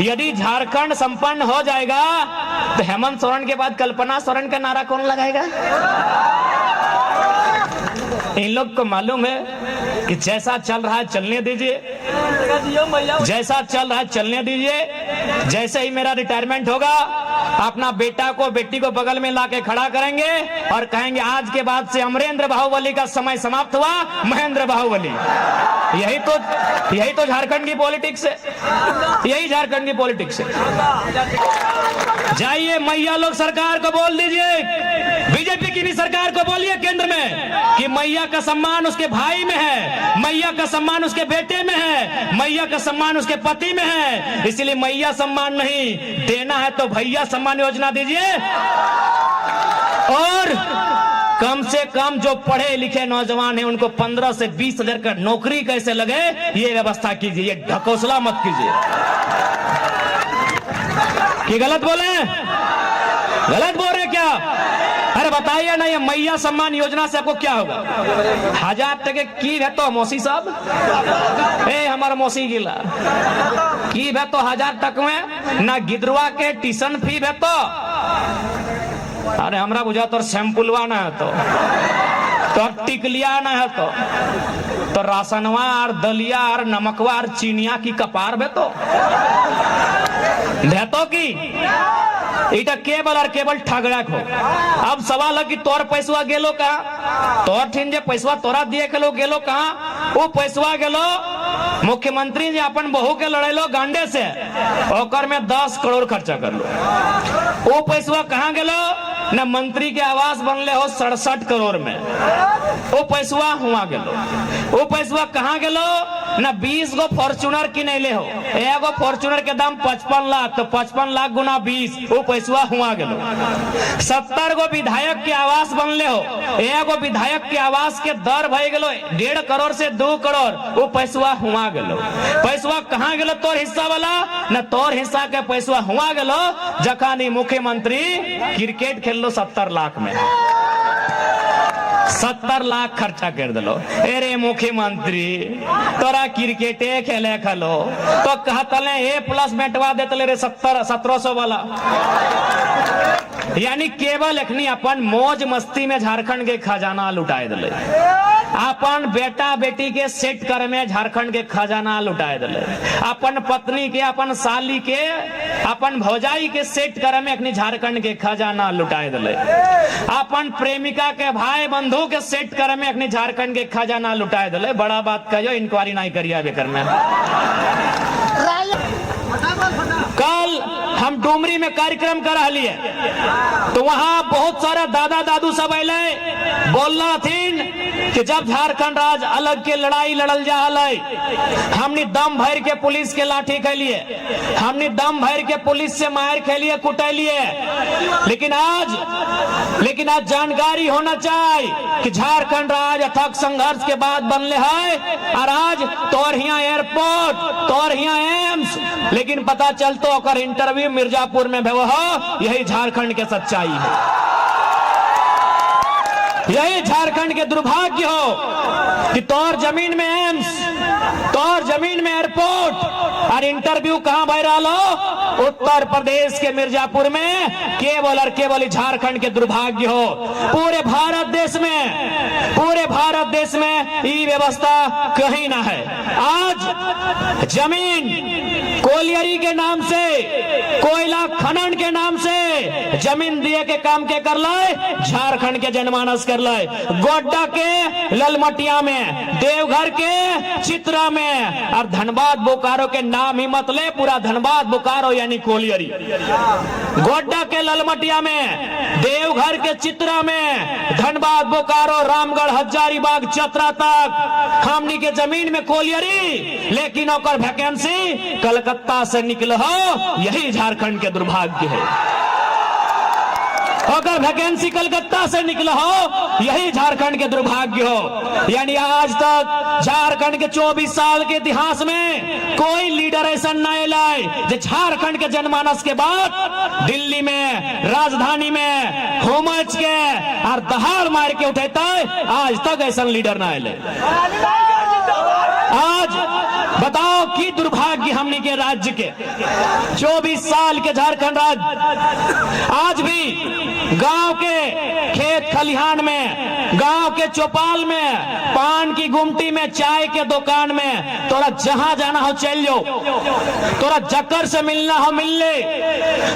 यदि झारखंड संपन्न हो जाएगा तो हेमंत सोरेन के बाद कल्पना सोरेन का नारा कौन लगाएगा? इन लोग को मालूम है कि जैसा चल रहा है चलने दीजिए, जैसा चल रहा है चलने दीजिए। जैसे ही मेरा रिटायरमेंट होगा अपना बेटा को बेटी को बगल में लाके खड़ा करेंगे और कहेंगे आज के बाद से अमरेंद्र बाहुबली का समय समाप्त हुआ, महेंद्र बाहुबली। यही तो झारखंड की पॉलिटिक्स है, यही झारखंड की पॉलिटिक्स है। जाइए मैया लोग सरकार को बोल दीजिए, बीजेपी की भी सरकार को बोलिए केंद्र में कि मैया का सम्मान उसके भाई में है, मैया का सम्मान उसके बेटे में है, मैया का सम्मान उसके पति में है। इसलिए मैया सम्मान नहीं देना है तो भैया सम्मान योजना दीजिए। और कम से कम जो पढ़े लिखे नौजवान हैं उनको 15 से 20 हजार का नौकरी कैसे लगे ये व्यवस्था कीजिए, ये ढकोसला मत कीजिए। कि गलत बोले? गलत बोल रहे क्या? अरे बताइए ना, ये मैया सम्मान योजना से आपको क्या होगा? 1000 टके की है तो मौसी साहब ए हमारा मौसी गिला की है तो 1000 तक में ना गिदरुआ के ट्यूशन फी है तो अरे हमरा बुझा तो सैंपलवा ना है तो टिकलिया ना है तो राशनवा और दलिया और नमकवा और चीनिया की कपार बे तो की इटा केबल और केबल ठगड़ा को। अब सवाल है कि तोर पैसवा गेलो कहा? तोर ठिन जे पैसवा तोरा दिए के लो गेलो कहा? वो पैसवा गेलो मुख्यमंत्री जी अपन बहू के लड़ेलो गांडे से, ओकर में 10 करोड़ खर्चा कर लो। वो पैसवा कहाँ गेलो? न मंत्री के आवास बनले हो 67 करोड़ में, वो पैसवा हुआ गेलो। वो पैसवा कहाँ गेलो? न 20 गो फॉर्च्यूनर किनेले हो, एगो फॉर्च्यूनर के दाम 55 लाख, तो 55 लाख गुना 20 वो पैसवा हुआ गेलो। 70 गो विधायक के आवास बनले हो, एगो विधायक के आवास के दर भय गेलो 1.5 करोड़ से 2 करोड़, वो पैसवा हुआ गेलो। पैसवा कहाँ गेलो? तोर हिस्सा वाला न तोर हिस्सा के पैसवा हुआ गेलो जखानी मुख्यमंत्री क्रिकेट खेल लो 70 लाख में, 70 लाख खर्चा कर दिलो। अरे मुख्यमंत्री तोरा क्रिकेटे खेले खलो तो कहतले A+ बैठवा देतले रे 1700 वाला। यानी केवल एखनी अपन मौज मस्ती में झारखंड के खजाना लुटाए दिले, अपन बेटा बेटी के सेट कर में झारखंड के खजाना लुटाए दिले, अपन पत्नी के अपन साली के अपन भौजाई के सेट कर में एखनी झारखंड के खजाना लुटाए दिले, अपन प्रेमिका के भाई बंधु के सेट कर में एखनी झारखंड के खजाना लुटाए दिले। बड़ा बात कहियो, इंक्वायरी नहीं करिया बेकर में। कल हम डुमरी में कार्यक्रम कर रही है तो वहां बहुत सारा दादा दादू सब अले बोलना थीन कि जब झारखंड राज्य अलग के लड़ाई लड़ल जा हमने दम भर के पुलिस के लाठी खेलिए, हमने दम भर के पुलिस से मार खेलिए कुटलिए, लेकिन आज जानकारी होना चाहिए कि झारखंड राज्य अथक संघर्ष के बाद बनले है और आज तोर हिया एयरपोर्ट तोर हिया एम्स, लेकिन पता चलतो अकर इंटरव्यू मिर्जापुर में भेव हो। यही झारखंड के सच्चाई है, यही झारखंड के दुर्भाग्य हो कि तोर जमीन में एम्स, तोर जमीन में एयरपोर्ट और इंटरव्यू कहां भय रहा हो? उत्तर प्रदेश के मिर्जापुर में। केवल और केवल झारखंड के दुर्भाग्य हो। पूरे भारत देश में ये व्यवस्था कहीं ना है। आज जमीन कोलियरी के नाम से, कोयला खनन के नाम से जमीन दिए के काम के कर लाए झारखंड के जनमानस कर लाए। गोड्डा के ललमटिया में, देवघर के चित्रा में और धनबाद बोकारो के नाम ही मत ले, पूरा धनबाद बोकारो यानी कोलियरी। गोड्डा के ललमटिया में, देवघर के चित्रा में, धनबाद बोकारो रामगढ़ हजारीबाग चतरा तक हमनी के जमीन में कोलियरी, लेकिन ओकर वैकेंसी कलकत्ता से निकल हो। यही झारखंड के दुर्भाग्य है। अगर वैकेंसी कलकत्ता से निकला हो, यही झारखंड के दुर्भाग्य हो। यानी आज तक झारखंड के 24 साल के इतिहास में कोई लीडर ऐसा नहीं लाए जो झारखंड के जनमानस के बाद दिल्ली में, राजधानी में हुमच के और दहाड़ मार के उठेता है। आज तक ऐसा लीडर ना आए। आज बताओ कि दुर्भाग्य हमने के राज्य के 24 साल के झारखंड राज्य आज भी गांव के खेत खलिहान में, गांव के चौपाल में, पान की गुमटी में, चाय के दुकान में, तोरा जहां जाना हो चल जाओ, तोरा जकर से मिलना हो मिल ले,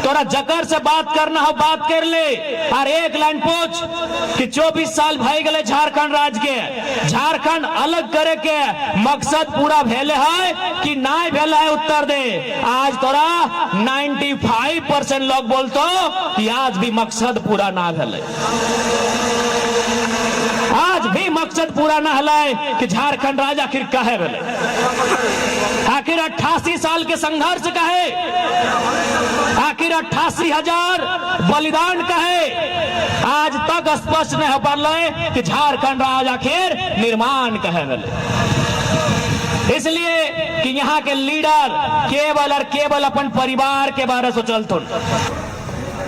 तोरा जकर से बात करना हो बात कर ले। और एक लाइन पूछ कि 24 साल भाई गए झारखंड राज्य के, झारखंड अलग करे के मकसद पूरा भेले है कि नहीं भेले है, उत्तर दे। आज तोरा 95% लोग बोलतो कि आज भी मकसद पूरा ना भेले, आज भी मकसद पूरा ना हलाए कि झारखंड राज्य आखिर काहे भेले, आखिर 88 साल के संघर्ष काहे, आखिर 88,000 बलिदान काहे, आज तक स्पष्ट नहीं हो पाले कि झारखंड राज्य आखिर निर्माण काहे भेले। इसलिए कि यहाँ के लीडर केवल और केवल अपन परिवार के बारे में सोचलथुन।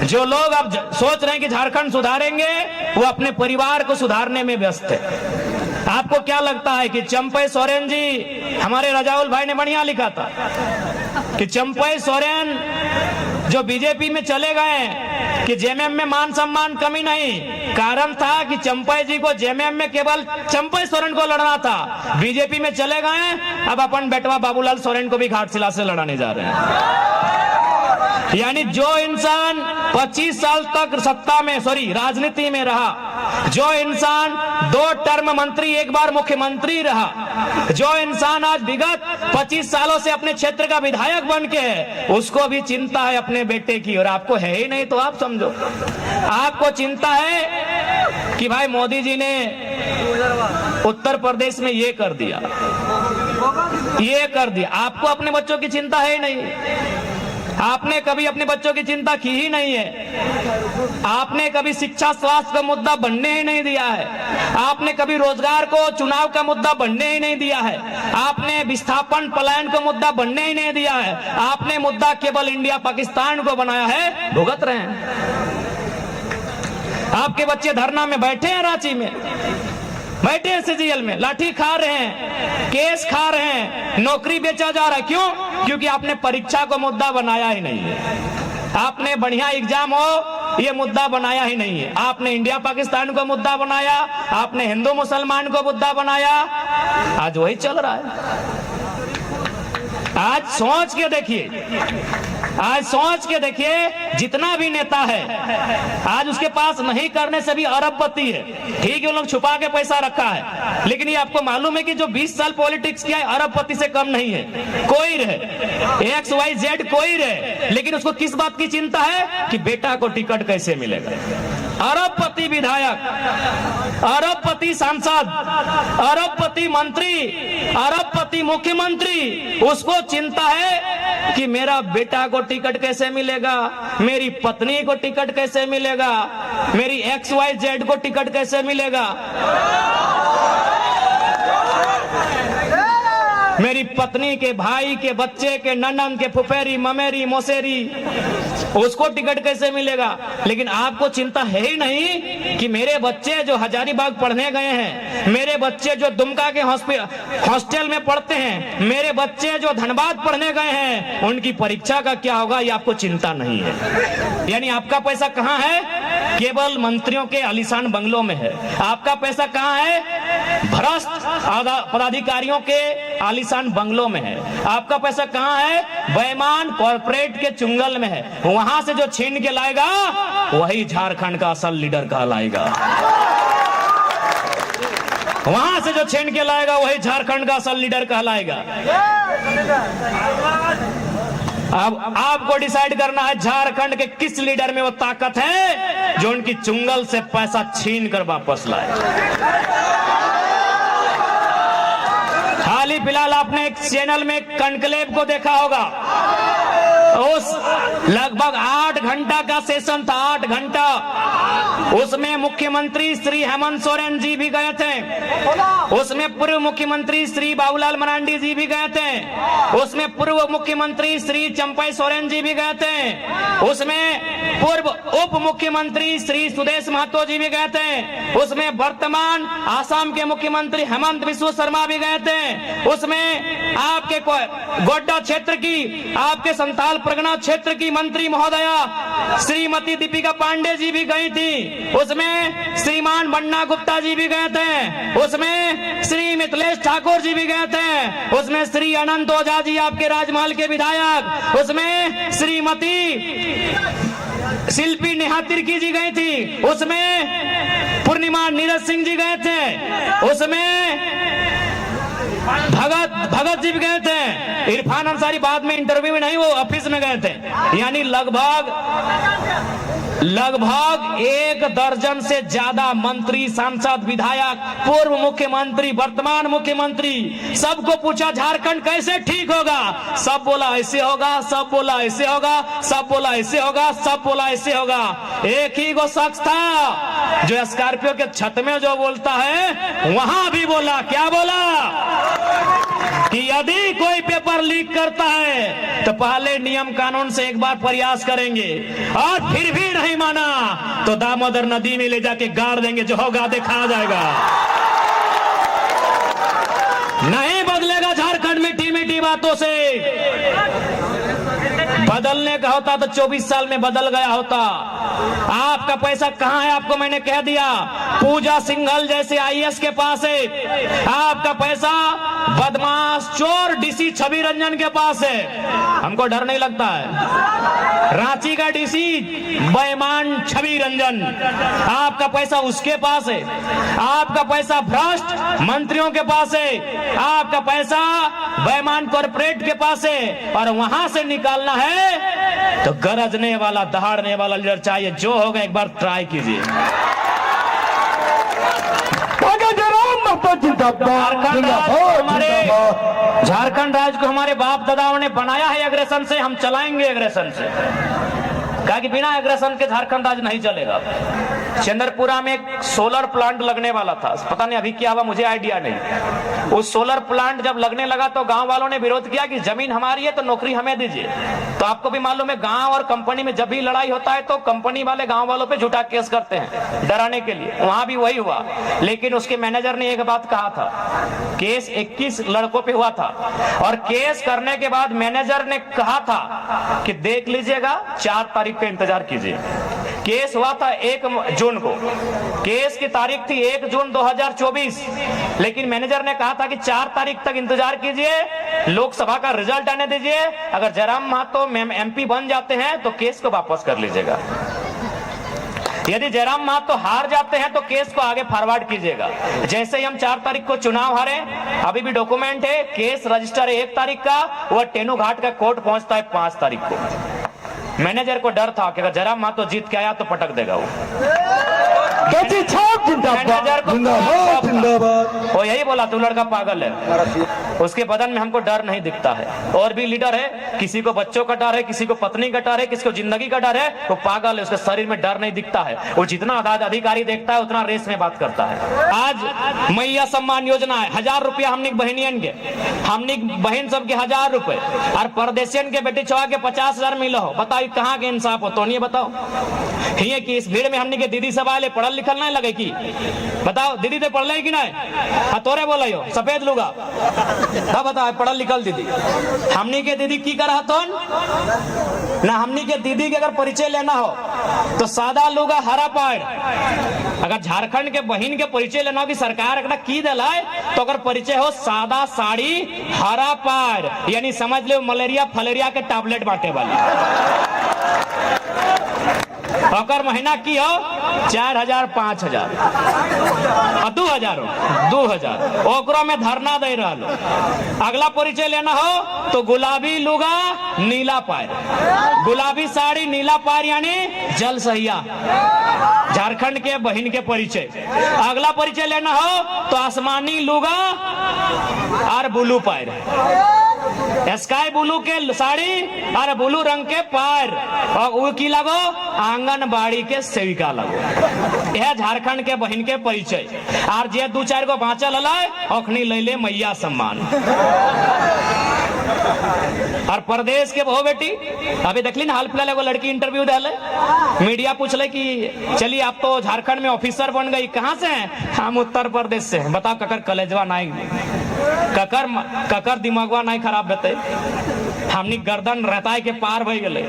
जो लोग अब सोच रहे हैं कि झारखंड सुधारेंगे, वो अपने परिवार को सुधारने में व्यस्त है। आपको क्या लगता है कि चंपई सोरेन जी, हमारे रजाउल भाई ने बढ़िया लिखा था कि चंपई सोरेन जो बीजेपी में चले गए कि जेएमएम में मान सम्मान कमी नहीं, कारण था कि चंपई जी को जेएमएम में केवल चंपई सोरेन को लड़ना था, बीजेपी में चले गए, अब अपन बेटवा बाबूलाल सोरेन को भी घाटशिला से लड़ाने जा रहे हैं। यानी जो इंसान 25 साल तक सत्ता में राजनीति में रहा, जो इंसान 2 टर्म मंत्री 1 बार मुख्यमंत्री रहा, जो इंसान आज विगत 25 सालों से अपने क्षेत्र का विधायक बन के है, उसको भी चिंता है अपने बेटे की। और आपको है ही नहीं तो आप समझो, आपको चिंता है कि भाई मोदी जी ने उत्तर प्रदेश में ये कर दिया, ये कर दिया। आपको अपने बच्चों की चिंता है ही नहीं, आपने कभी अपने बच्चों की चिंता की ही नहीं है, आपने कभी शिक्षा स्वास्थ्य का मुद्दा बनने ही नहीं दिया है, आपने कभी रोजगार को चुनाव का मुद्दा बनने ही नहीं दिया है, आपने विस्थापन पलायन का मुद्दा बनने ही नहीं दिया है, आपने मुद्दा केवल इंडिया पाकिस्तान को बनाया है, भुगत रहे हैं। आपके बच्चे धरना में बैठे हैं, रांची में बैठे हैं, सीजीएल में लाठी खा रहे हैं, केस खा रहे हैं, नौकरी बेचा जा रहा है। क्यों? क्योंकि आपने परीक्षा को मुद्दा बनाया ही नहीं है, आपने बढ़िया एग्जाम हो ये मुद्दा बनाया ही नहीं है। आपने इंडिया पाकिस्तान को मुद्दा बनाया, आपने हिंदू मुसलमान को मुद्दा बनाया, आज वही चल रहा है। आज सोच के देखिए, आज सोच के देखिए, जितना भी नेता है आज उसके पास नहीं करने से भी अरबपति है। ठीक है, वो लोग छुपा के पैसा रखा है, लेकिन ये आपको मालूम है कि जो 20 साल पॉलिटिक्स किया है, अरबपति से कम नहीं है। कोई रहे XYZ कोई रहे, लेकिन उसको किस बात की चिंता है कि बेटा को टिकट कैसे मिलेगा। अरबपति विधायक, अरबपति सांसद, अरबपति मंत्री, अरबपति मुख्यमंत्री, उसको चिंता है कि मेरा बेटा को टिकट कैसे मिलेगा, मेरी पत्नी को टिकट कैसे मिलेगा, मेरी XYZ को टिकट कैसे मिलेगा, मेरी पत्नी के भाई के बच्चे के ननन के फुफेरी ममेरी मौसेरी, उसको टिकट कैसे मिलेगा। लेकिन आपको चिंता है ही नहीं कि मेरे बच्चे जो हजारीबाग पढ़ने गए हैं, मेरे बच्चे जो दुमका के हॉस्टल में पढ़ते हैं, मेरे बच्चे जो धनबाद पढ़ने गए हैं, उनकी परीक्षा का क्या होगा, ये आपको चिंता नहीं है। यानी आपका पैसा कहाँ है? केवल मंत्रियों के आलीशान बंगलों में है। आपका पैसा कहाँ है? भ्रष्ट पदाधिकारियों के आलीशान बंगलों में है। आपका पैसा कहाँ है? बेईमान कॉर्पोरेट के चुंगल में है। वहां से जो छीन के लाएगा वही झारखंड का असल लीडर कहलाएगा। वहां से जो छीन के लाएगा वही झारखंड का असल लीडर कहलाएगा। अब आपको डिसाइड करना है झारखंड के किस लीडर में वो ताकत है जो उनकी चुंगल से पैसा छीन कर वापस लाए। हाल ही फिलहाल आपने एक चैनल में कनक्लेव को देखा होगा, उस लगभग 8 घंटा का सेशन था, 8 घंटा। उसमें मुख्यमंत्री श्री हेमंत सोरेन जी भी गए थे, उसमें पूर्व मुख्यमंत्री श्री बाबूलाल मरांडी जी भी गए थे, उसमें पूर्व मुख्यमंत्री श्री चंपई सोरेन जी भी गए थे, उसमें पूर्व उप मुख्यमंत्री श्री सुदेश महतो जी भी गए थे, उसमें वर्तमान आसाम के मुख्यमंत्री हेमंत बिस्व शर्मा भी गए थे, उसमें आपके गोड्डा क्षेत्र की, आपके संथाल परगना क्षेत्र की मंत्री महोदया श्रीमती दीपिका पांडे जी भी गई थी, उसमें श्रीमान बन्ना गुप्ता जी भी गए थे, उसमें श्री मिथिलेश ठाकुर जी भी गए थे, उसमें श्री अनंत ओझा जी आपके राजमहल के विधायक, उसमें श्रीमती शिल्पी नेहा तिर्की जी गई थी, उसमें पूर्णिमा नीरज सिंह जी गए थे, उसमें भगत जी भी गए थे, इरफान अंसारी बाद में इंटरव्यू में नहीं, वो ऑफिस में गए थे। यानी लगभग 1 दर्जन से ज्यादा मंत्री, सांसद, विधायक, पूर्व मुख्यमंत्री, वर्तमान मुख्यमंत्री, सबको पूछा झारखंड कैसे ठीक होगा, सब बोला ऐसे होगा, सब बोला ऐसे होगा, सब बोला ऐसे होगा, सब बोला ऐसे होगा। एक ही वो शख्स था जो स्कॉर्पियो के छत में जो बोलता है वहां भी बोला, क्या बोला कि यदि कोई पेपर लीक करता है तो पहले नियम कानून से एक बार प्रयास करेंगे और फिर भी नहीं माना तो दामोदर नदी में ले जाके गाड़ देंगे, जो होगा देखा जाएगा। नहीं बदलेगा झारखंड मीठी मीठी बातों से। बदलने का होता तो 24 साल में बदल गया होता। आपका पैसा कहां है आपको मैंने कह दिया। पूजा सिंघल जैसे आईएएस के पास है, आपका पैसा बदमाश चोर डीसी छवि रंजन के पास है। हमको डर नहीं लगता है। रांची का डीसी बेईमान छवि रंजन, आपका पैसा उसके पास है। आपका पैसा भ्रष्ट मंत्रियों के पास है, आपका पैसा बेईमान कॉर्पोरेट के पास है। और वहां से निकालना है तो गरजने वाला, दहाड़ने वाला लीडर चाहिए। जो होगा एक बार ट्राई कीजिए। झारखंड राज्य को हमारे बाप दादाओं ने बनाया है एग्रेशन से, हम चलाएंगे एग्रेशन से। कहा कि बिना एग्रेशन के झारखंड राज्य नहीं चलेगा। चंद्रपुरा में एक सोलर प्लांट लगने वाला था, पता नहीं अभी क्या हुआ, मुझे आइडिया नहीं। उस सोलर प्लांट जब लगने लगा तो गांव वालों ने विरोध किया कि जमीन हमारी है तो नौकरी हमें दीजिए। तो आपको भी मालूम है गांव और कंपनी में जब भी लड़ाई होता है तो कंपनी वाले गांव वालों पे झूठा केस करते हैं डराने के लिए। वहां भी वही हुआ, लेकिन उसके मैनेजर ने एक बात कहा था, केस 21 लड़कों पे हुआ था और केस करने के बाद मैनेजर ने कहा था कि देख लीजिएगा 4 तारीख का इंतजार कीजिए। केस हुआ था 1 जून को, केस की तारीख थी 1 जून 2024, लेकिन मैनेजर ने कहा था कि 4 तारीख तक इंतजार कीजिए, लोकसभा का रिजल्ट आने दीजिए, अगर जयराम महतो एमपी बन जाते हैं तो केस को वापस कर लीजिएगा, यदि जयराम महतो हार जाते हैं तो केस को आगे फॉरवर्ड कीजिएगा। जैसे ही हम 4 तारीख को चुनाव हारे, अभी भी डॉक्यूमेंट है, केस रजिस्टर है 1 तारीख का, वह टेनू घाट का कोर्ट पहुंचता है 5 तारीख को। मैनेजर को डर था कि अगर जयराम महतो जीत के आया तो पटक देगा वो। मैनेजर को वो यही बोला, तू लड़का पागल है। उसके बदन में हमको डर नहीं दिखता है। और भी लीडर है, किसी को बच्चों का डर है, किसी को पत्नी का डर है, किसी को जिंदगी का डर है, वो पागल है, उसके शरीर में डर नहीं दिखता है। वो जितना अधिकारी देखता है उतना रेस में बात करता है। आज मैया सम्मान योजना है, 1000 रुपया हमने बहनियन के, हमने बहन सबके 1000 रुपए, और परदेशियन के बेटी चौहा के 50,000 मिलो हो। बताओ कहाँ के इंसाफ हो? तो नहीं बताओ। ये कि इस भीड़ में हमने के दीदी सब आए, पढ़ल लिखल नहीं लगे की? बताओ दीदी तो पढ़ ले कि नहीं? हाँ तोरे बोला हो सफेद लुगा, हाँ बताओ पढ़ल लिखल दीदी। हमनी के दीदी की कर ना, हमनी के दीदी के अगर परिचय लेना हो तो सादा लुगा हरा पैर। अगर झारखंड के बहन के परिचय लेना हो कि सरकार एकरा की दिलाए तो अगर परिचय हो सादा साड़ी हरा पैर, यानी समझ लो मलेरिया फलेरिया के टैबलेट बांटे वाली। अगर महीना की हो 4000 5000 और 2000 ओकरो में धरना दे रहा लो। अगला परिचय लेना हो तो गुलाबी लुगा नीला पैर, गुलाबी साड़ी नीला पैर, यानी जल सहिया झारखंड के बहन के परिचय। अगला परिचय लेना हो तो आसमानी लुगा और ब्लू पैर, स्काई ब्लू के साड़ी और ब्लू रंग के पैर, और वो की लगो आंगनबाड़ी के सेविका लगो। यह झारखंड के बहन के परिचय। और जे 2-4 गो बाँचल है अखनी ले ले मैया सम्मान। और प्रदेश के बहु बेटी अभी देखली ना, हाल फिलहाल एगो लड़की इंटरव्यू दिले, मीडिया पूछले कि चलिए आप तो झारखंड में ऑफिसर बन गई, कहाँ से हैं? हम उत्तर प्रदेश से हैं। बताओ ककर कलेजवा नहीं ककर दिमागवा नहीं खराब रहते, हमनी गर्दन रहता के पार भई गए।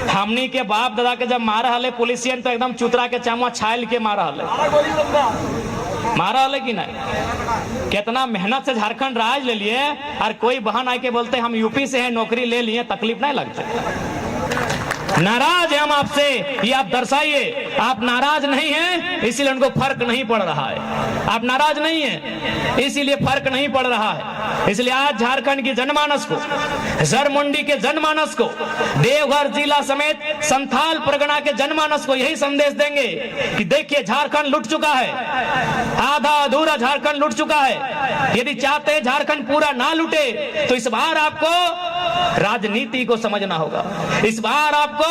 हमनी के बाप दादा के जब मारा हले पुलिसियन तो एकदम चुतरा के चामुआ छायल के मारा हले कि नहीं। कितना मेहनत से झारखंड राज ले लिए और कोई बहन आके बोलते हम यूपी से हैं, नौकरी ले लिए, तकलीफ नहीं लगता। नाराज है हम आपसे, ये आप दर्शाइए। आप नाराज नहीं हैं इसीलिए उनको फर्क नहीं पड़ रहा है। आप नाराज नहीं हैं इसीलिए फर्क नहीं पड़ रहा है। इसलिए आज झारखंड की जनमानस को, जरमुंडी के जनमानस को, देवघर जिला समेत संथाल परगना के जनमानस को यही संदेश देंगे कि देखिए झारखंड लुट चुका है, आधा अधूरा झारखंड लुट चुका है। यदि चाहते हैं झारखंड पूरा ना लुटे तो इस बार आपको राजनीति को समझना होगा। इस बार आपको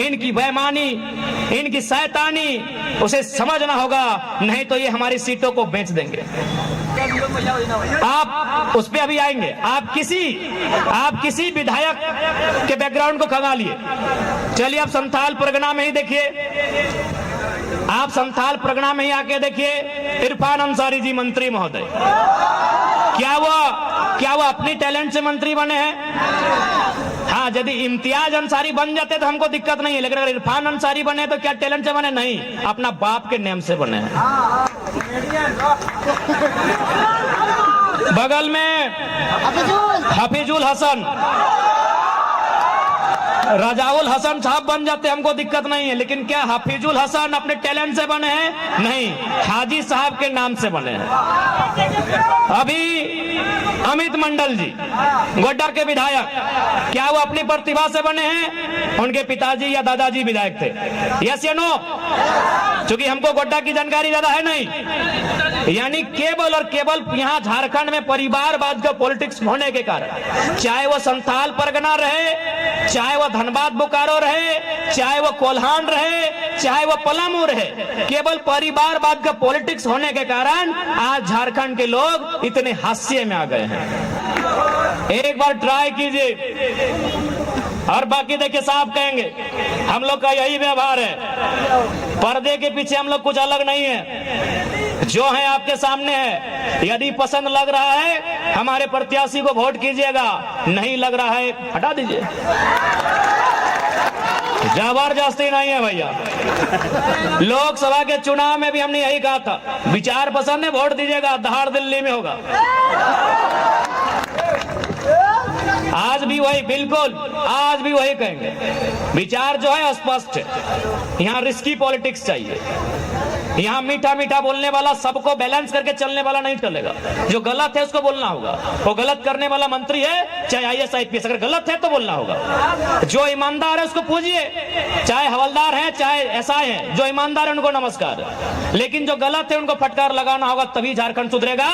इनकी बेईमानी, इनकी शैतानी उसे समझना होगा, नहीं तो ये हमारी सीटों को बेच देंगे। आप उस पे अभी आएंगे। आप किसी विधायक के बैकग्राउंड को खंगा लिए। चलिए आप संथाल परगना में ही देखिए, आप संथाल परगना में ही आके देखिए इरफान अंसारी जी मंत्री महोदय, क्या वो अपनी टैलेंट से मंत्री बने हैं? हाँ, यदि इम्तियाज अंसारी बन जाते तो हमको दिक्कत नहीं है, लेकिन अगर इरफान अंसारी बने तो क्या टैलेंट से बने? नहीं, अपना बाप के नेम से बने हैं। बगल में हफीजुल हसन, रजाउल हसन साहब बन जाते हमको दिक्कत नहीं है, लेकिन क्या हफीजुल हसन अपने टैलेंट से बने हैं? नहीं, हाजी साहब के नाम से बने हैं। अभी अमित मंडल जी गोड्डा के विधायक, क्या वो अपनी प्रतिभा से बने हैं? उनके पिताजी या दादाजी विधायक थे। यस या नो? क्योंकि हमको गोड्डा की जानकारी ज्यादा है नहीं। यानी केवल और केवल यहाँ झारखंड में परिवारवाद का पॉलिटिक्स होने के कारण, चाहे वो संथाल परगना रहे, चाहे वो धनबाद बोकारो रहे, चाहे वो कोल्हान रहे, चाहे वो पलामू रहे, केवल परिवारवाद का पॉलिटिक्स होने के कारण आज झारखंड के लोग इतने हास्य में आ गए हैं। एक बार ट्राई कीजिए और बाकी देखिए साफ कहेंगे हम लोग का यही व्यवहार है। पर्दे के पीछे हम लोग कुछ अलग नहीं है, जो है आपके सामने है। यदि पसंद लग रहा है हमारे प्रत्याशी को वोट कीजिएगा, नहीं लग रहा है हटा दीजिए। जबरदस्ती नहीं है भैया। लोकसभा के चुनाव में भी हमने यही कहा था, विचार पसंद है वोट दीजिएगा, दहाड़ दिल्ली में होगा। आज भी वही, बिल्कुल आज भी वही कहेंगे। विचार जो है स्पष्ट है, यहाँ रिस्की पॉलिटिक्स चाहिए। यहाँ मीठा मीठा बोलने वाला, सबको बैलेंस करके चलने वाला नहीं चलेगा। जो गलत है उसको बोलना होगा। वो गलत करने वाला मंत्री है चाहे IAS IPS, अगर गलत है तो बोलना होगा। जो ईमानदार है उसको पूजिए, चाहे हवलदार है चाहे SI है, जो ईमानदार है उनको नमस्कार। लेकिन जो गलत है उनको फटकार लगाना होगा, तभी झारखंड सुधरेगा।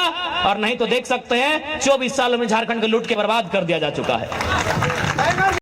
और नहीं तो देख सकते हैं 24 सालों में झारखंड को लूट के बर्बाद कर दिया जा चुका है।